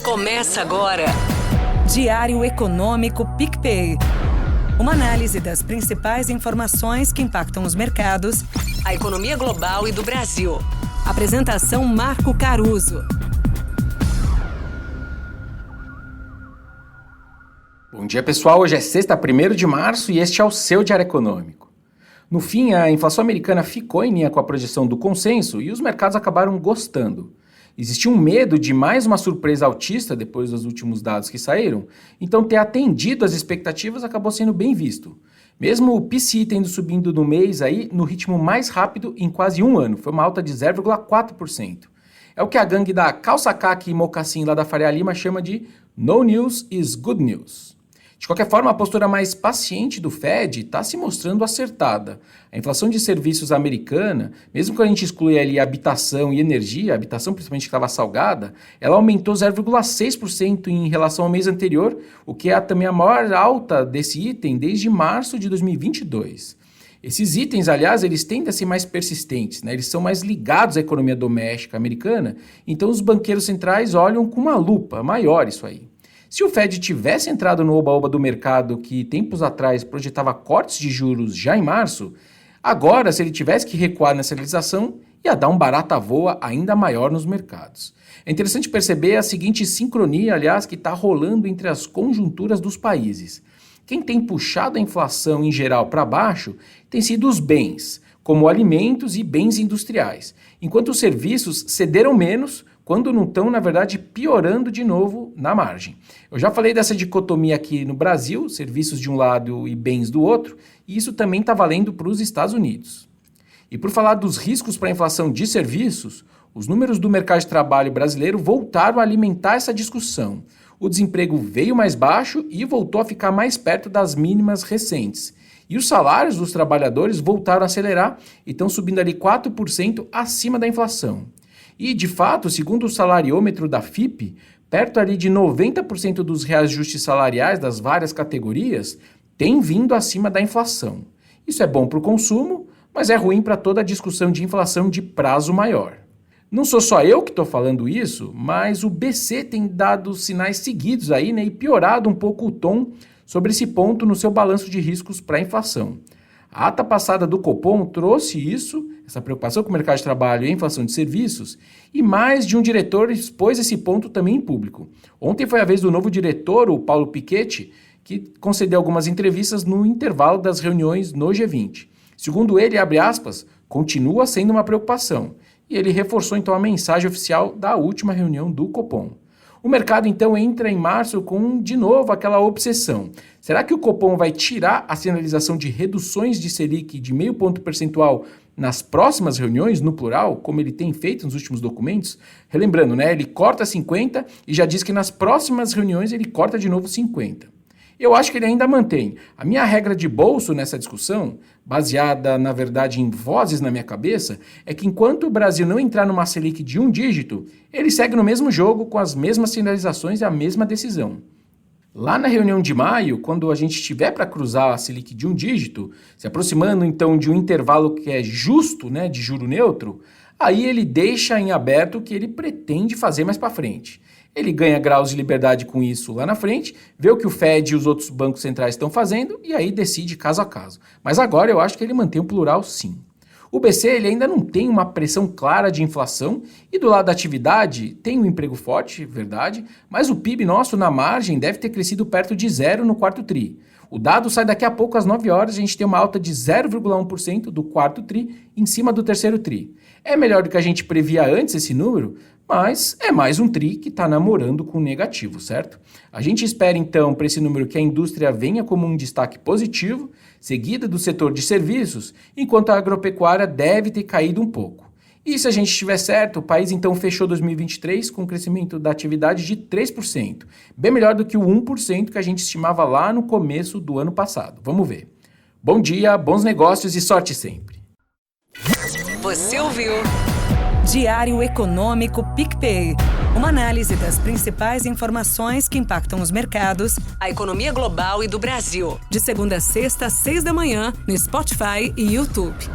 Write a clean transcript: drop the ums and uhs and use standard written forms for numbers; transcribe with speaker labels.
Speaker 1: Começa agora.
Speaker 2: Diário Econômico PicPay. Uma análise das principais informações que impactam os mercados,
Speaker 1: A economia global e do Brasil.
Speaker 2: Apresentação Marco Caruso.
Speaker 3: Bom dia, pessoal. Hoje é sexta, 1º de março e este é o seu Diário Econômico. No fim, a inflação americana ficou em linha com a projeção do consenso e os mercados acabaram gostando. Existia um medo de mais uma surpresa altista depois dos últimos dados que saíram, então ter atendido às expectativas acabou sendo bem visto. Mesmo o PCI tendo subindo no mês aí no ritmo mais rápido em quase um ano, foi uma alta de 0,4%. É o que a gangue da calça caque e mocassim lá da Faria Lima chama de No News is Good News. De qualquer forma, a postura mais paciente do Fed está se mostrando acertada. A inflação de serviços americana, mesmo que a gente exclui ali a habitação e energia, a habitação principalmente que estava salgada, ela aumentou 0,6% em relação ao mês anterior, o que é também a maior alta desse item desde março de 2022. Esses itens, aliás, eles tendem a ser mais persistentes, né? Eles são mais ligados à economia doméstica americana, então os banqueiros centrais olham com uma lupa maior isso aí. Se o Fed tivesse entrado no oba-oba do mercado que tempos atrás projetava cortes de juros já em março, agora, se ele tivesse que recuar nessa realização, ia dar um barata-voa ainda maior nos mercados. É interessante perceber a seguinte sincronia, aliás, que está rolando entre as conjunturas dos países. Quem tem puxado a inflação em geral para baixo tem sido os bens, como alimentos e bens industriais, enquanto os serviços cederam menos, quando não estão, na verdade, piorando de novo na margem. Eu já falei dessa dicotomia aqui no Brasil, serviços de um lado e bens do outro, e isso também está valendo para os Estados Unidos. E por falar dos riscos para a inflação de serviços, os números do mercado de trabalho brasileiro voltaram a alimentar essa discussão. O desemprego veio mais baixo e voltou a ficar mais perto das mínimas recentes. E os salários dos trabalhadores voltaram a acelerar e estão subindo ali 4% acima da inflação. E, de fato, segundo o salariômetro da FIPE, perto ali de 90% dos reajustes salariais das várias categorias tem vindo acima da inflação. Isso é bom para o consumo, mas é ruim para toda a discussão de inflação de prazo maior. Não sou só eu que estou falando isso, mas o BC tem dado sinais seguidos aí, né, e piorado um pouco o tom sobre esse ponto no seu balanço de riscos para a inflação. A ata passada do Copom trouxe isso, essa preocupação com o mercado de trabalho e a inflação de serviços, e mais de um diretor expôs esse ponto também em público. Ontem foi a vez do novo diretor, o Paulo Piketty, que concedeu algumas entrevistas no intervalo das reuniões no G20. Segundo ele, abre aspas, continua sendo uma preocupação, e ele reforçou então a mensagem oficial da última reunião do Copom. O mercado, então, entra em março com, de novo, aquela obsessão. Será que o Copom vai tirar a sinalização de reduções de Selic de 0,5 ponto percentual nas próximas reuniões, no plural, como ele tem feito nos últimos documentos? Relembrando, né, ele corta 50 e já diz que nas próximas reuniões ele corta de novo 50. Eu acho que ele ainda mantém. A minha regra de bolso nessa discussão, baseada, na verdade, em vozes na minha cabeça, é que enquanto o Brasil não entrar numa Selic de um dígito, ele segue no mesmo jogo, com as mesmas sinalizações e a mesma decisão. Lá na reunião de maio, quando a gente estiver para cruzar a Selic de um dígito, se aproximando então de um intervalo que é justo, né, de juro neutro, aí ele deixa em aberto o que ele pretende fazer mais para frente. Ele ganha graus de liberdade com isso lá na frente, vê o que o Fed e os outros bancos centrais estão fazendo e aí decide caso a caso. Mas agora eu acho que ele mantém o plural sim. O BC ele ainda não tem uma pressão clara de inflação e do lado da atividade tem um emprego forte, verdade, mas o PIB nosso na margem deve ter crescido perto de zero no quarto tri. O dado sai daqui a pouco às 9 horas, a gente tem uma alta de 0,1% do quarto tri em cima do terceiro tri. É melhor do que a gente previa antes esse número, mas é mais um tri que está namorando com o negativo, certo? A gente espera então para esse número que a indústria venha como um destaque positivo, seguida do setor de serviços, enquanto a agropecuária deve ter caído um pouco. E se a gente estiver certo, o país então fechou 2023 com um crescimento da atividade de 3%, bem melhor do que o 1% que a gente estimava lá no começo do ano passado. Vamos ver. Bom dia, bons negócios e sorte sempre.
Speaker 1: Você ouviu?
Speaker 2: Diário Econômico PicPay. Uma análise das principais informações que impactam os mercados,
Speaker 1: A economia global e do Brasil.
Speaker 2: de segunda a sexta, às 6 da manhã, no Spotify e YouTube.